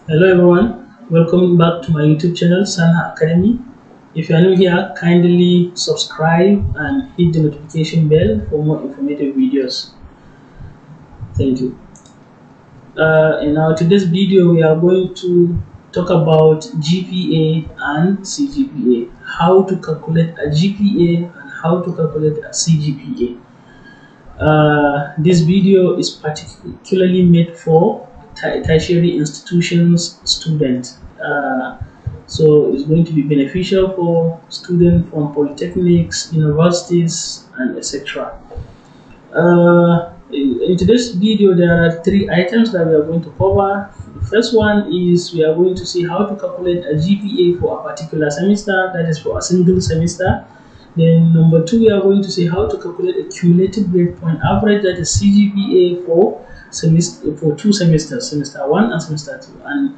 Hello everyone, welcome back to my YouTube channel Sanha Academy. If you are new here, kindly subscribe and hit the notification bell for more informative videos. Thank you. In our today's video, we are going to talk about GPA and CGPA, how to calculate a GPA and how to calculate a CGPA. This video is particularly made for tertiary institutions students. So it's going to be beneficial for students from polytechnics, universities, and etc. In today's video, there are three items that we are going to cover. The first one is we are going to see how to calculate a GPA for a particular semester, that is for a single semester. Then number two, we are going to see how to calculate a cumulative grade point average, that is CGPA for two semesters, semester 1 and semester 2. And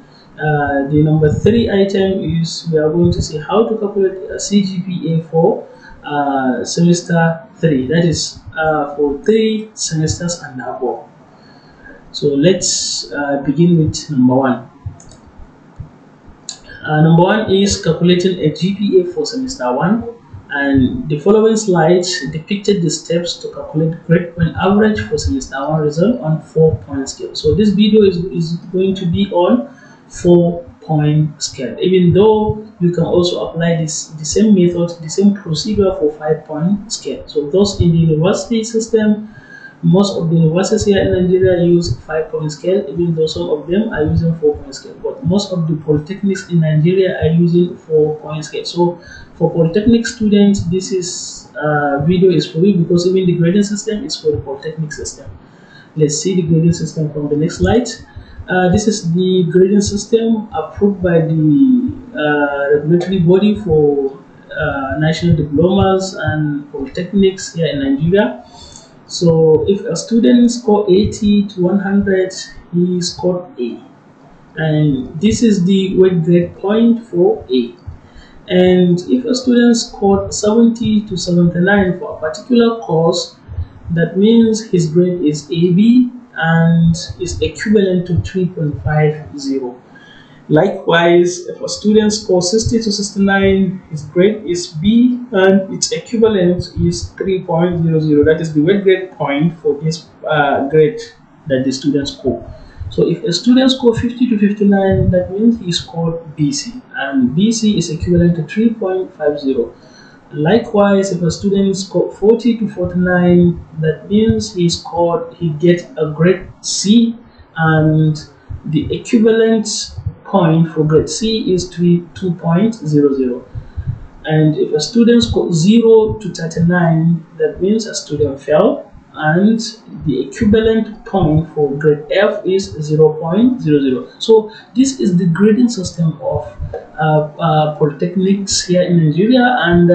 the number three item is we are going to see how to calculate a CGPA for semester 3, that is for 3 semesters and above. So let's begin with number one. Number one is calculating a GPA for semester 1. And the following slides depicted the steps to calculate grade point average for semester 1 result on 4-point scale. So this video is going to be on 4-point scale, even though you can also apply the same method, the same procedure for 5-point scale. So those in the university system, most of the universities here in Nigeria use 5-point scale, even though some of them are using 4-point scale. But most of the polytechnics in Nigeria are using 4-point scale. So for polytechnic students, this is video is for you, because even the grading system is for the polytechnic system. Let's see the grading system from the next slide. This is the grading system approved by the regulatory body for national diplomas and polytechnics here in Nigeria. So if a student score 80 to 100, he scored A, and this is the weight grade point for A. And if a student scored 70 to 79 for a particular course, that means his grade is AB and is equivalent to 3.50. Likewise, if a student scores 60 to 69, his grade is B and its equivalent is 3.00. That is the weight grade point for this grade that the student scored. So if a student scored 50 to 59, that means he scored BC, and BC is equivalent to 3.50. Likewise, if a student scored 40 to 49, that means he gets a grade C, and the equivalent point for grade C is 2.00. And if a student scored 0 to 39, that means a student fell, and the equivalent point for grade F is 0.00. So this is the grading system of polytechnics here in Nigeria. And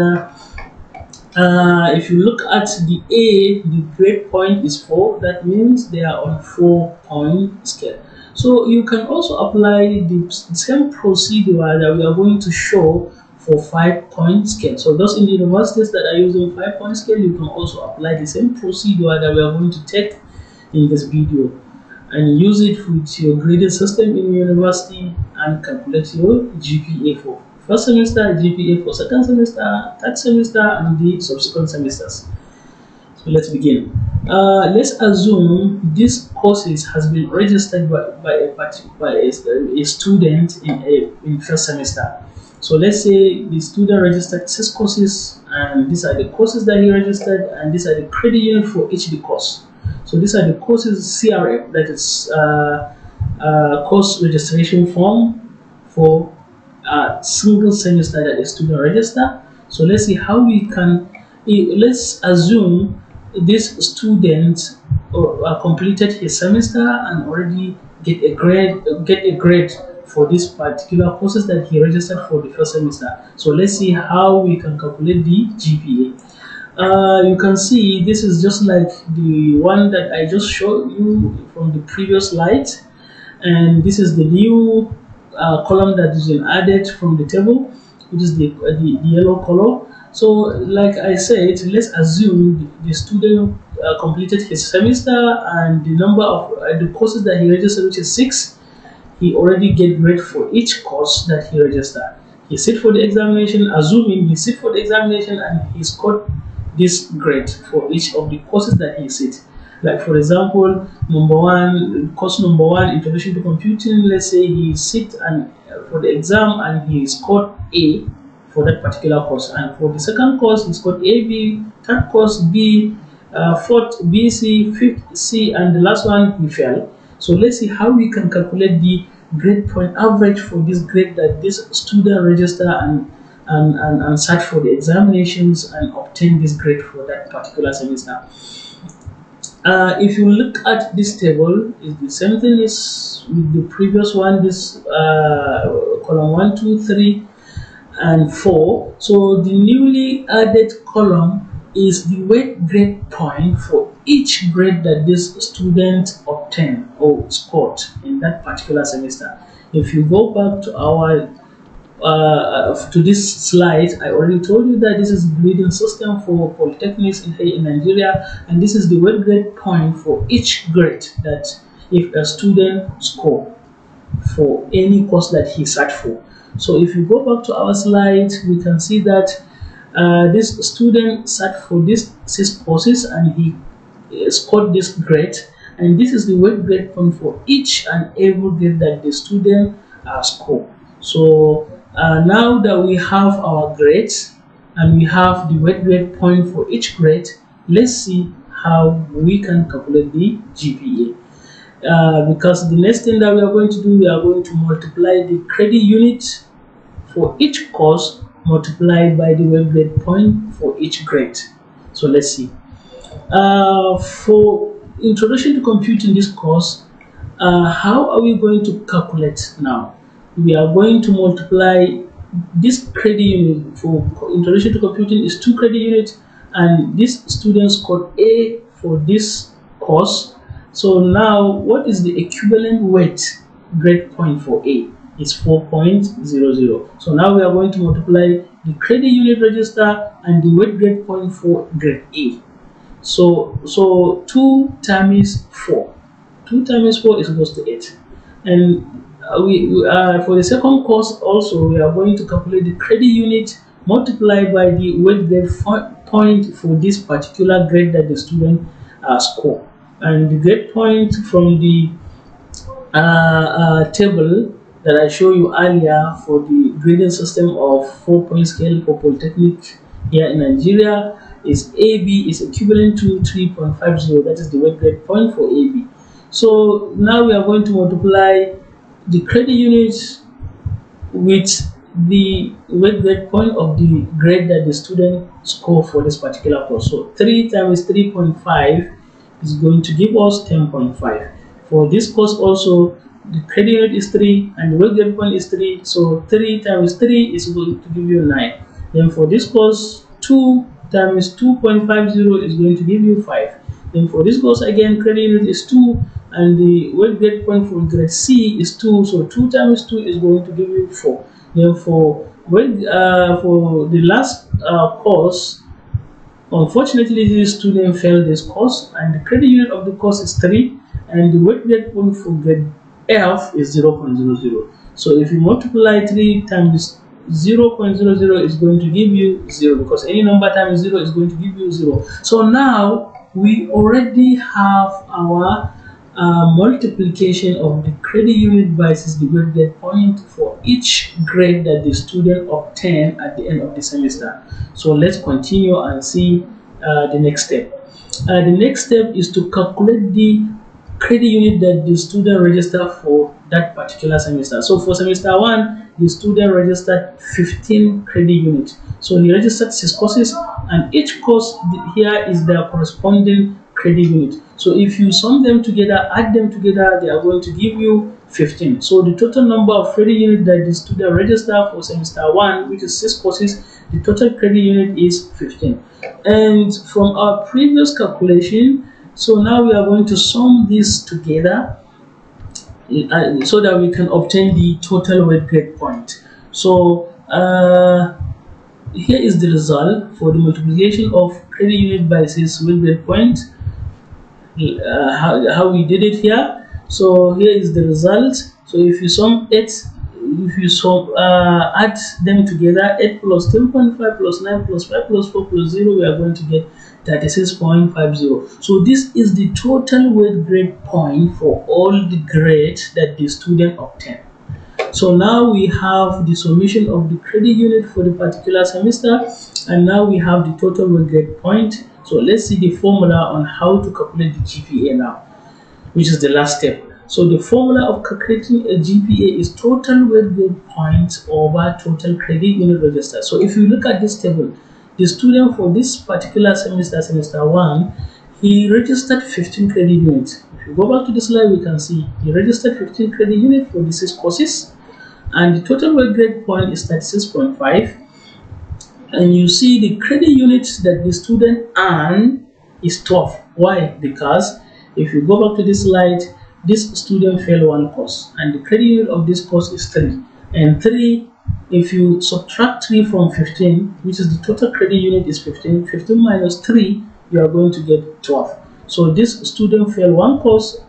if you look at the A, the grade point is 4. That means they are on 4-point scale. So you can also apply the same procedure that we are going to show for 5-point scale. So those in the universities that are using 5-point scale, you can also apply the same procedure that we are going to take in this video, and use it with your grading system in your university and calculate your GPA for first semester, GPA for second semester, third semester, and the subsequent semesters. So let's begin. Let's assume this courses has been registered by a student in first semester. So let's say the student registered 6 courses, and these are the courses that he registered, and these are the credit unit for each the course. So these are the courses CRF, that is course registration form for a single semester that the student register. So let's see how we can. Let's assume this student completed his semester and already get a grade for this particular courses that he registered for the first semester. So let's see how we can calculate the GPA. You can see this is just like the one that I just showed you from the previous slide, and this is the new column that is been added from the table, which is the yellow color. So like I said, let's assume the student completed his semester, and the number of the courses that he registered, which is 6, he already get grade for each course that he registered. He sit for the examination, assuming he sit for the examination and he scored this grade for each of the courses that he sit. Like for example, course number one, introduction to computing. Let's say he sit and for the exam and he scored A for that particular course, and for the second course he scored A, B, third course B, fourth B, C, fifth C, and the last one he failed. So let's see how we can calculate the grade point average for this grade that this student register and search for the examinations and obtain this grade for that particular semester. If you look at this table, it's the same thing as with the previous one. This column 1, 2, 3, and 4. So the newly added column is the weight grade point for each grade that this student obtained or scored in that particular semester. If you go back to our to this slide, I already told you that this is the grading system for polytechnics in Nigeria, and this is the weight grade point for each grade that if a student score for any course that he searched for. So if you go back to our slide, we can see that this student searched for these 6 courses and he scored this grade, and this is the weight grade point for each and every grade that the student scored. So now that we have our grades and we have the weight grade point for each grade, let's see how we can calculate the GPA. Because the next thing that we are going to do, we are going to multiply the credit unit for each course multiplied by the weight grade point for each grade. So let's see. For introduction to computing this course, how are we going to calculate now? We are going to multiply this credit unit for introduction to computing is 2 credit units, and this student scored A for this course. So now what is the equivalent weight grade point for A? It's 4.00. So now we are going to multiply the credit unit register and the weight grade point for grade A. So 2 times 4. 2 times 4 is equals to 8. And for the second course also, we are going to calculate the credit unit multiplied by the weight grade point for this particular grade that the student scored. And the grade point from the table that I showed you earlier for the grading system of 4-point scale for polytechnic here in Nigeria is AB is equivalent to 3.50. That is the weight grade point for AB. So now we are going to multiply the credit units with the weight grade point of the grade that the student scored for this particular course. So 3 times 3.5 is going to give us 10.5. For this course also, the credit unit is 3 and the weight grade point is 3. So 3 times 3 is going to give you 9. Then for this course, 2 times 2.50 is going to give you 5. Then for this course again, credit unit is 2 and the weight grade point for grade C is 2. So 2 times 2 is going to give you 4. Then for the last course, unfortunately this student failed this course and the credit unit of the course is 3 and the weight grade point for grade F is 0.00. So if you multiply 3 times 0.00 is going to give you 0, because any number times 0 is going to give you 0. So now we already have our multiplication of the credit unit versus the weight grade point for each grade that the student obtained at the end of the semester. So let's continue and see the next step. The next step is to calculate the credit unit that the student registered for that particular semester. So for semester 1, the student registered 15 credit units. So he registered 6 courses, and each course here is their corresponding credit unit. So if you sum them together, add them together, they are going to give you 15. So the total number of credit unit that the student registered for semester 1, which is 6 courses, the total credit unit is 15. And from our previous calculation, so now we are going to sum this together so that we can obtain the total weight grade point. So here is the result for the multiplication of credit unit versus weight grade point. How we did it here. So here is the result. So if you sum 8, if you add them together, 8 plus 10.5 plus 9 plus 5 plus 4 plus 0, we are going to get 36.50. So this is the total weight grade point for all the grades that the student obtained. So now we have the summation of the credit unit for the particular semester, and now we have the total weight grade point. So let's see the formula on how to calculate the GPA now, which is the last step. So the formula of calculating a GPA is total weight grade points over total credit unit registered. So if you look at this table, the student for this particular semester, semester 1, he registered 15 credit units. If you go back to the slide, we can see he registered 15 credit units for the 6 courses, and the total weight grade point is 36.5. And you see the credit units that the student earned is 12. Why? Because if you go back to this slide, this student failed one course, and the credit unit of this course is 3. And 3, if you subtract 3 from 15, which is the total credit unit is 15, 15 minus 3, you are going to get 12. So this student failed one course,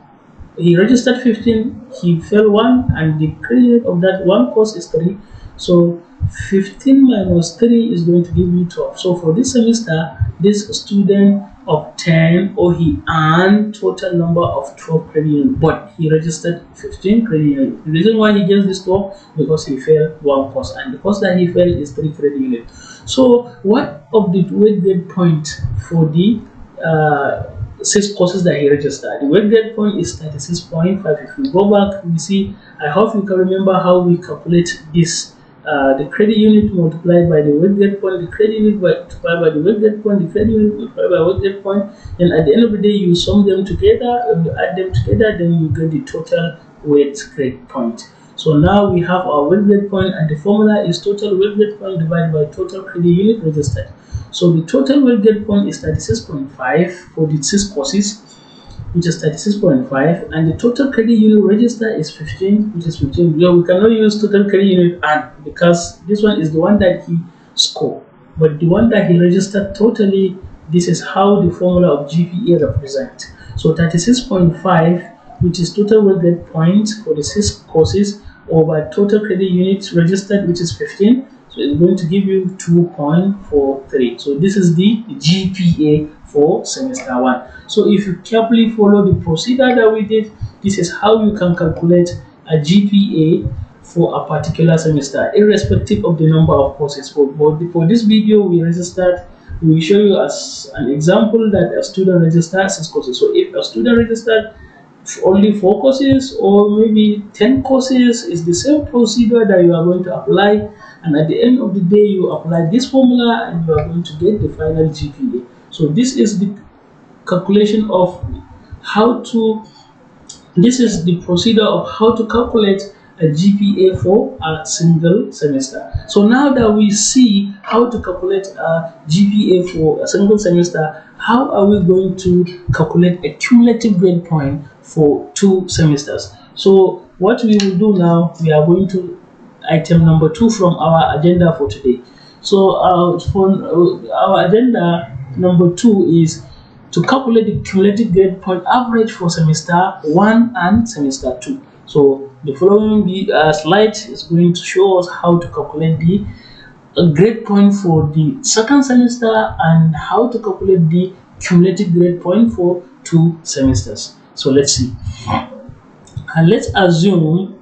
he registered 15, he failed 1, and the credit unit of that one course is 3. So 15 minus 3 is going to give you 12. So for this semester, this student obtained, or he earned, total number of 12 credit units, but he registered 15 credit units. The reason why he gets this 12, because he failed one course, and the course that he failed is 3 credit units. So what of the weight grade point for the 6 courses that he registered? The weight grade point is 36.5. If we go back, we see, I hope you can remember how we calculate this. The credit unit multiplied by the weight grade point, the credit unit multiplied by the weight grade point, the credit unit multiplied by weight grade point, and at the end of the day, you sum them together, and you add them together, then you get the total weight grade point. So now we have our weight grade point, and the formula is total weight grade point divided by total credit unit registered. So the total weight grade point is 36.5 for the 6 courses, which is 36.5, and the total credit unit register is 15, which is 15. Yeah, we cannot use total credit unit and, because this one is the one that he scored, but the one that he registered totally, this is how the formula of GPA represents. So 36.5, which is total weight grade points for the 6 courses, over total credit units registered, which is 15. So it's going to give you 2.43. So this is the GPA for semester 1. So if you carefully follow the procedure that we did, this is how you can calculate a GPA for a particular semester, irrespective of the number of courses. For this video, we will show you as an example that a student registered 6 courses. So if a student registered only 4 courses or maybe 10 courses, is the same procedure that you are going to apply, and at the end of the day, you apply this formula and you are going to get the final GPA. So this is the calculation of how to, this is the procedure of how to calculate a GPA for a single semester. So now that we see how to calculate a GPA for a single semester, how are we going to calculate a cumulative grade point for 2 semesters? So what we will do now, we are going to item number 2 from our agenda for today. So for our agenda number 2 is to calculate the cumulative grade point average for semester 1 and semester 2. So the following slide is going to show us how to calculate the grade point for the second semester and how to calculate the cumulative grade point for 2 semesters. So let's see. And let's assume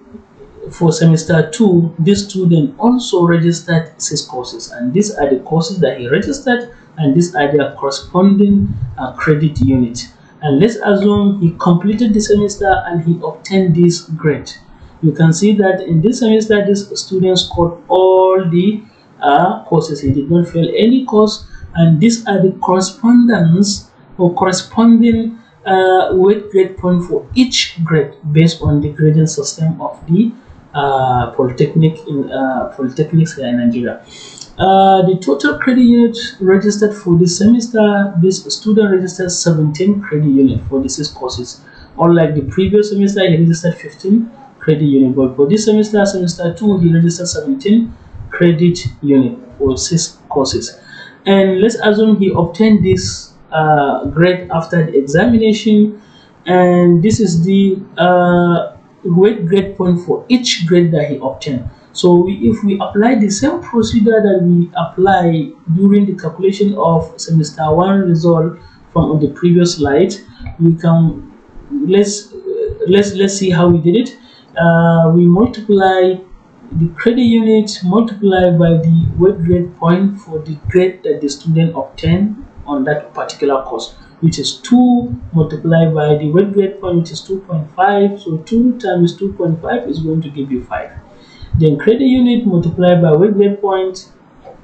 for semester 2, this student also registered 6 courses, and these are the courses that he registered, and these are their corresponding credit unit. And let's assume he completed the semester and he obtained this grade. You can see that in this semester, this student scored all the courses. He did not fail any course, and these are the correspondence or corresponding weight grade point for each grade based on the grading system of the polytechnics here in Nigeria. The total credit unit registered for this semester, this student registered 17 credit units for the 6 courses. Unlike the previous semester, he registered 15 credit units, but for this semester, semester 2, he registered 17 credit units for 6 courses. And let's assume he obtained this grade after the examination, and this is the weight grade point for each grade that he obtained. So if we apply the same procedure that we apply during the calculation of semester 1 result from the previous slide, we can let's see how we did it. We multiply the credit unit multiplied by the weight grade point for the grade that the student obtained on that particular course, which is 2 multiplied by the weight grade point, which is 2.5. So 2 times 2.5 is going to give you 5. Then credit unit multiplied by weight grade point,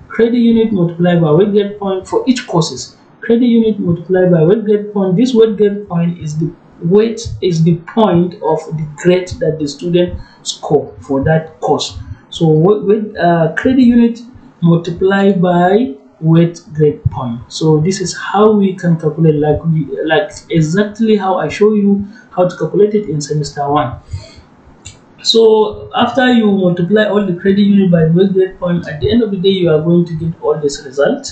credit unit multiplied by weight grade point for each courses. Credit unit multiplied by weight grade point. This weight grade point is the point of the grade that the student scored for that course. So credit unit multiplied by weight grade point. So this is how we can calculate, like exactly how I show you how to calculate it in semester 1. So after you multiply all the credit unit by weight grade point, at the end of the day you are going to get all this result.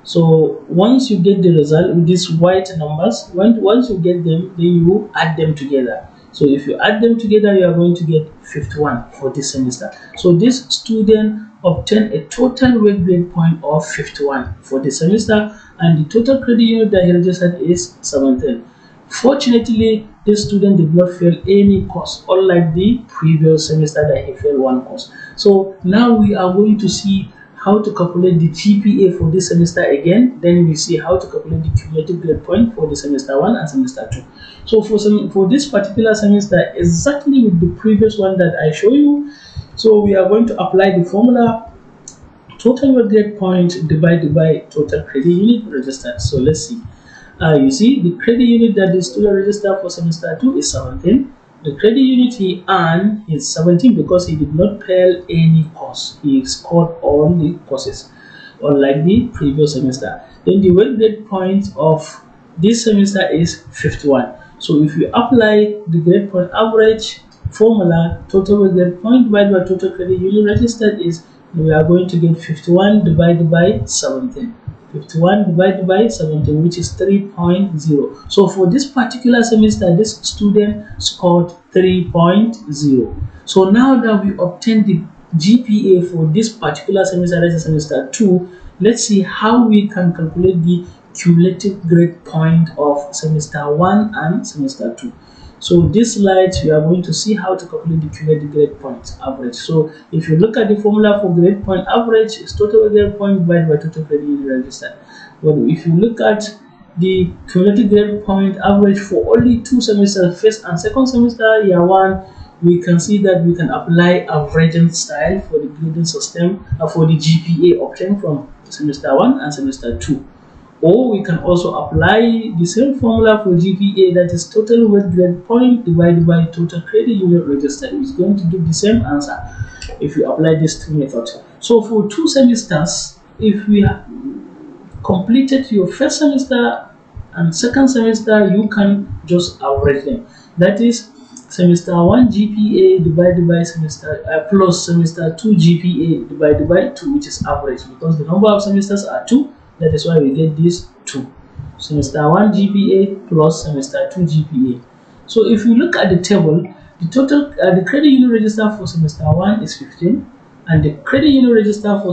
So once you get the result with these white numbers, once you get them, then you add them together. So if you add them together, you are going to get 51 for this semester. So this student obtained a total weight grade point of 51 for the semester, and the total credit unit that he registered is 17. Fortunately, this student did not fail any course, unlike the previous semester that he failed one course. So now we are going to see how to calculate the GPA for this semester again. Then we see how to calculate the cumulative grade point for the semester 1 and semester 2. So for this particular semester, exactly with the previous one that I show you, so we are going to apply the formula total weight grade point divided by total credit unit registered. So let's see. You see the credit unit that the student registered for semester 2 is 17. The credit unit he earned is 17 because he did not fail any course. He scored all the courses, unlike the previous semester. Then the weight grade point of this semester is 51. So if you apply the grade point average formula, total weight grade point divided by total credit unit registered, is we are going to get 51 divided by 17. 51 divided by 17, which is 3.0. So for this particular semester, this student scored 3.0. So now that we obtained the GPA for this particular semester, that is semester 2, let's see how we can calculate the cumulative grade point of semester 1 and semester 2. So this slide, we are going to see how to calculate the cumulative grade point average. So if you look at the formula for grade point average, it's total grade point divided by total credit unit registered. But if you look at the cumulative grade point average for only 2 semesters, first and second semester, year 1, we can see that we can apply averaging style for the grading system for the GPA obtained from semester 1 and semester 2. Or we can also apply the same formula for GPA, that is total weight grade point divided by total credit unit registered, which is going to give the same answer if you apply these two methods. So for 2 semesters, if we have completed your first semester and second semester, you can just average them. That is semester 1 GPA divided by semester plus semester 2 GPA divided by 2, which is average, because the number of semesters are 2. That is why we get this 2. Semester 1 GPA plus semester 2 GPA. So if you look at the table, the total the credit unit registered for semester 1 is 15, and the credit unit registered for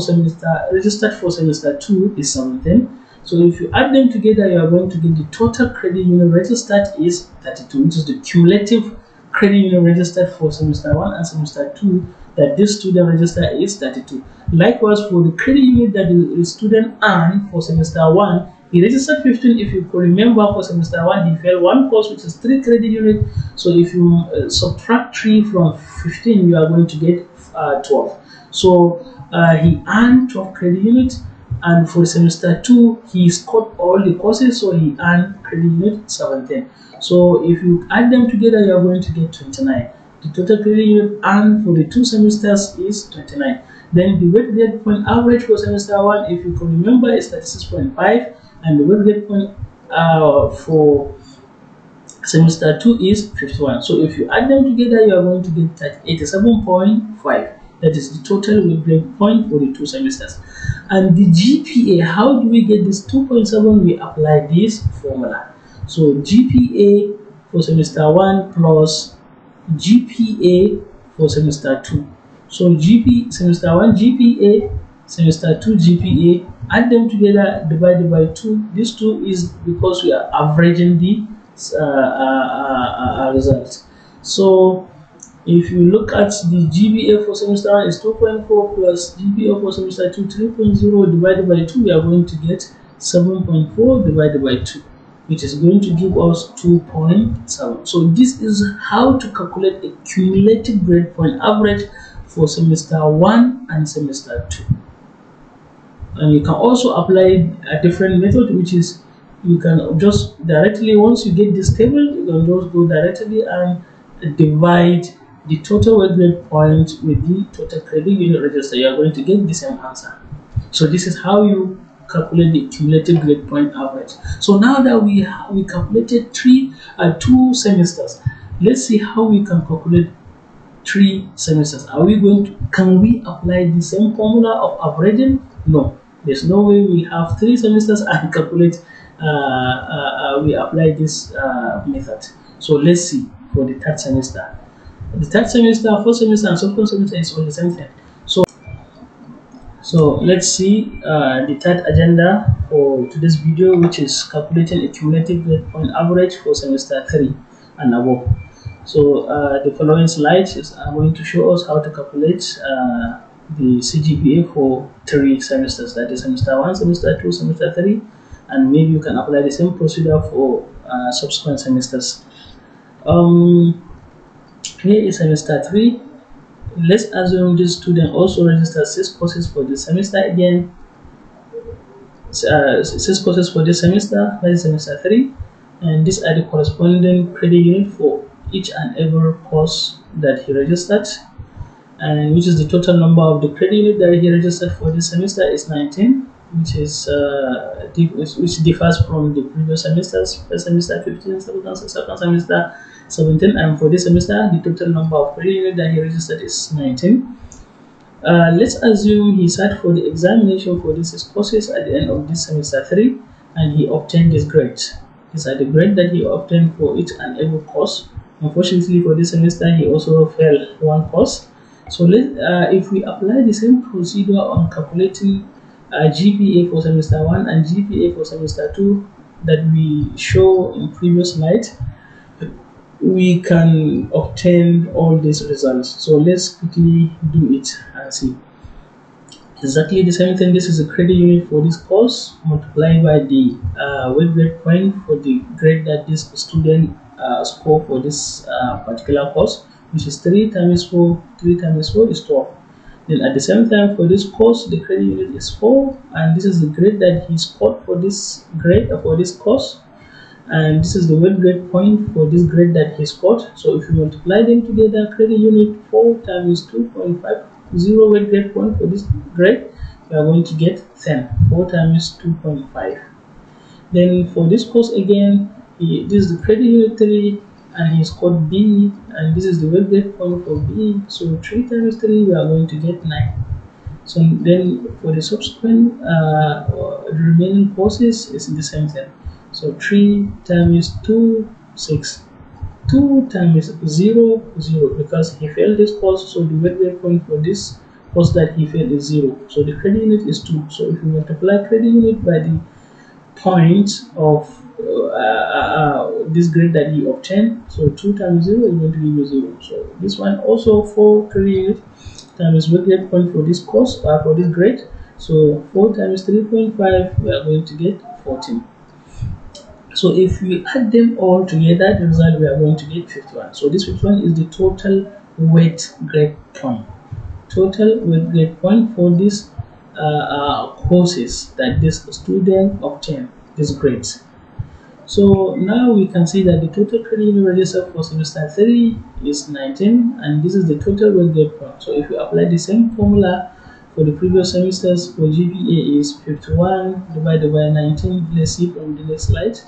semester 2 is 17. So if you add them together, you are going to get the total credit unit registered is 32, which is the cumulative credit unit registered for semester 1 and semester 2 that this student registered is 32. Likewise, for the credit unit that the student earned for semester 1, he registered 15. If you could remember, for semester 1 he failed one course, which is 3 credit unit. So if you subtract 3 from 15, you are going to get 12. So he earned 12 credit units, and for semester 2 he scored all the courses, so he earned credit unit 17. So if you add them together, you are going to get 29. The total credit unit earned for the 2 semesters is 29. Then the weight grade point average for semester 1, if you can remember, is 36.5, and the weight grade point for semester 2 is 51. So if you add them together, you are going to get 87.5. That is the total weight grade point for the 2 semesters. And the GPA, how do we get this 2.7? We apply this formula. So GPA for semester 1 plus GPA for semester 2. So semester 1 GPA, semester 2 GPA, add them together, divided by 2. This 2 is because we are averaging the results. So if you look at the GPA for semester 1 is 2.4 plus GPA for semester 2 3.0 divided by 2, we are going to get 7.4 divided by 2, which is going to give us 2.7. So this is how to calculate a cumulative grade point average for semester 1 and semester 2. And you can also apply a different method, which is you can just directly, once you get this table, you can just go directly and divide the total weight grade point with the total credit unit register. You are going to get the same answer. So this is how you calculate the cumulative grade point average. So now that we calculated two semesters, let's see how we can calculate 3 semesters. Can we apply the same formula of averaging? No, there's no way we have 3 semesters and calculate we apply this method. So let's see for the third semester. The third semester, fourth semester, and subsequent semester is all the same thing. So let's see the third agenda for today's video, which is calculating a cumulative grade point average for semester 3 and above. So the following slides are going to show us how to calculate the CGPA for 3 semesters, that is semester 1, semester 2, semester 3, and maybe you can apply the same procedure for subsequent semesters. Here is semester 3. Let's assume this student also registered 6 courses for this semester again. 6 courses for this semester, that is semester 3, and these are the corresponding credit unit for each and every course that he registered, and which is the total number of the credit unit that he registered for this semester is 19, which is which differs from the previous semesters. First semester 15, second semester 17, and for this semester the total number of credit unit that he registered is 19. Let's assume he sat for the examination for these courses at the end of this semester 3 and he obtained this grade. These are the grade that he obtained for each and every course. Unfortunately for this semester he also failed 1 course. So if we apply the same procedure on calculating GPA for semester 1 and GPA for semester 2 that we show in previous slide, we can obtain all these results. So let's quickly do it and see. Exactly the same thing. This is a credit unit for this course multiplied by the weight grade point for the grade that this student scored for this particular course, which is 3 times 4. 3 times 4 is 12. Then at the same time for this course the credit unit is 4, and this is the grade that he scored for this grade for this course, and this is the weight grade point for this grade that he scored. So if you multiply them together, credit unit 4 times 2.50 weight grade point for this grade, we are going to get 10. 4 times 2.5. Then for this course again, this is the credit unit 3 and he scored B, and this is the weight grade point for B. So 3 times 3 we are going to get 9. So then for the subsequent the remaining courses is the same thing. So 3 times 2, 6. 2 times 0, 0, because he failed this course, so the weight grade point for this course that he failed is 0. So the credit unit is 2. So if you multiply credit unit by the point of this grade that he obtained, so 2 times 0 is going to give you 0. So this one also for credit unit times weight grade point for this course for this grade. So 4 times 3.5, we are going to get 14. So if we add them all together, the result we are going to get 51. So this 51 is the total weight grade point. Total weight grade point for these courses that this student obtained, these grades. So now we can see that the total credit unit registered for semester 3 is 19, and this is the total weight grade point. So if we apply the same formula for the previous semesters, for GPA is 51 divided by 19. Let's see from the next slide.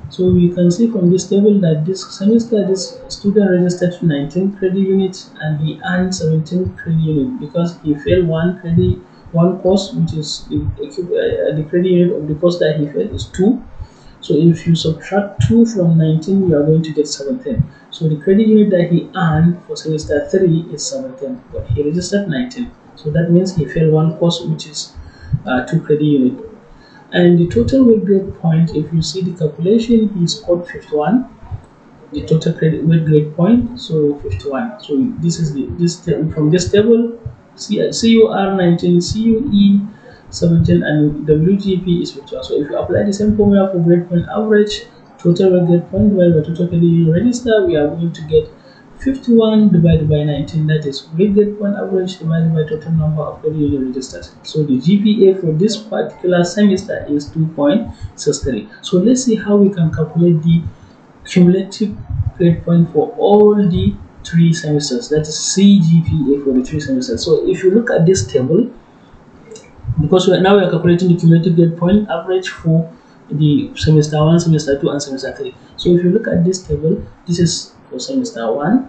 So we can see from this table that this semester this student registered 19 credit units and he earned 17 credit units because he failed one course, which is the credit unit of the course that he failed is 2. So if you subtract 2 from 19, you are going to get 17. So the credit unit that he earned for semester 3 is 17, but he registered 19. So that means he failed one course, which is 2 credit unit. And the total weight grade point, if you see the calculation, he scored 51. The total credit weight grade point, so 51. So this is from this table, CUR 19, CUE 17, and WGP is 51. So if you apply the same formula for grade point average, total weight grade point divided by total credit unit register, we are going to get 51 divided by 19, that is weight grade point average divided by total number of credit unit registers. So the GPA for this particular semester is 2.63. So let's see how we can calculate the cumulative grade point for all the 3 semesters, that is CGPA for the 3 semesters. So if you look at this table, because we are calculating the cumulative grade point average for the semester 1, semester 2, and semester 3. So if you look at this table, this is for semester 1,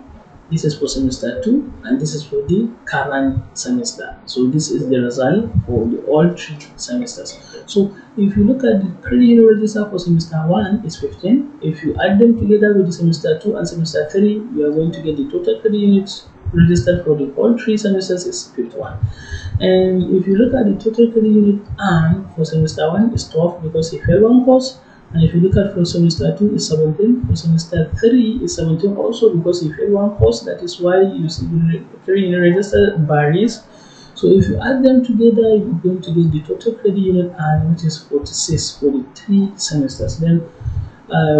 this is for semester 2, and this is for the current semester. So this is the result for all 3 semesters. So if you look at the credit unit register for semester 1 is 15. If you add them together with the semester 2 and semester 3, you are going to get the total credit units registered for the all 3 semesters is 51. And if you look at the total credit unit earned for semester 1 is 12 because he failed one course. And if you look at for semester 2 is 17, for semester 3 is 17 also because he failed one course. That is why you see the credit unit register varies. So if you add them together, you're going to get the total credit unit earned, which is 46 for the 3 semesters. Then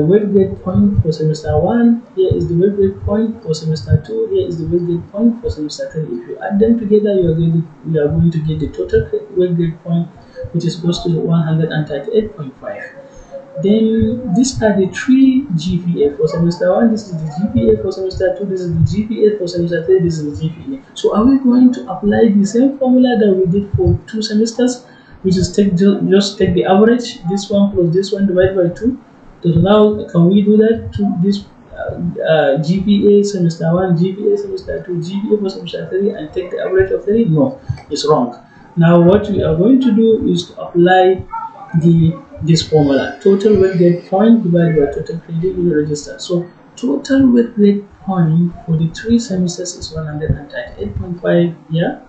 weight grade point for semester 1, here is the weight grade point for semester 2, here is the weight grade point for semester 3. If you add them together, you are going to get the total weight grade point, which is close to 138.5. Then these are the 3 GPA for semester 1, this is the GPA for semester 2, this is the GPA for semester 3, this is the GPA. So are we going to apply the same formula that we did for 2 semesters, which is just take the average, this one plus this one divided by 2? So now can we do that to this GPA semester 1, GPA semester 2, GPA for semester 3 and take the average of 3? No, it's wrong. Now what we are going to do is to apply this formula, total weight grade point divided by total credit unit register. So total weight grade point for the 3 semesters is 138.5 here,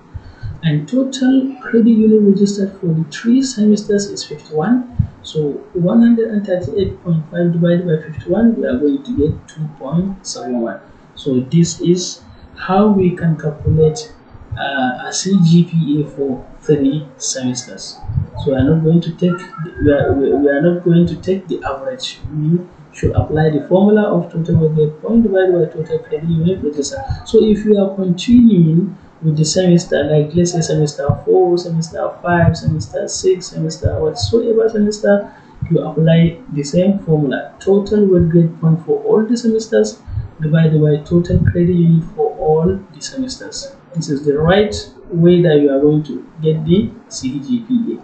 and total credit unit registered for the 3 semesters is 51. So 138.5 divided by 51, we are going to get 2.71. So this is how we can calculate a CGPA for 3 semesters. So we are not going to take the average. We should apply the formula of total weight grade point divided by total credit unit register. So if you are continuing with the semester, like let's say semester 4, semester 5, semester 6, semester whatsoever semester, you apply the same formula, total weight grade point for all the semesters divided by total credit unit for all the semesters. This is the right way that you are going to get the CGPA.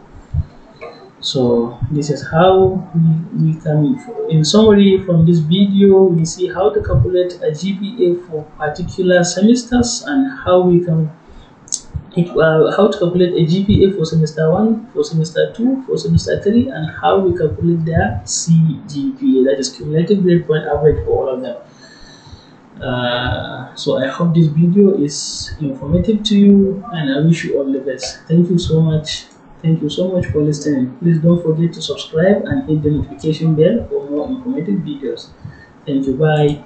So this is how we can, in summary from this video, we see how to calculate a GPA for particular semesters and how we can how to calculate a GPA for semester 1, for semester 2, for semester 3, and how we calculate their CGPA, that is cumulative grade point average for all of them. So I hope this video is informative to you, and I wish you all the best. Thank you so much. Thank you so much for listening. Please don't forget to subscribe and hit the notification bell for more informative videos. Thank you. Bye.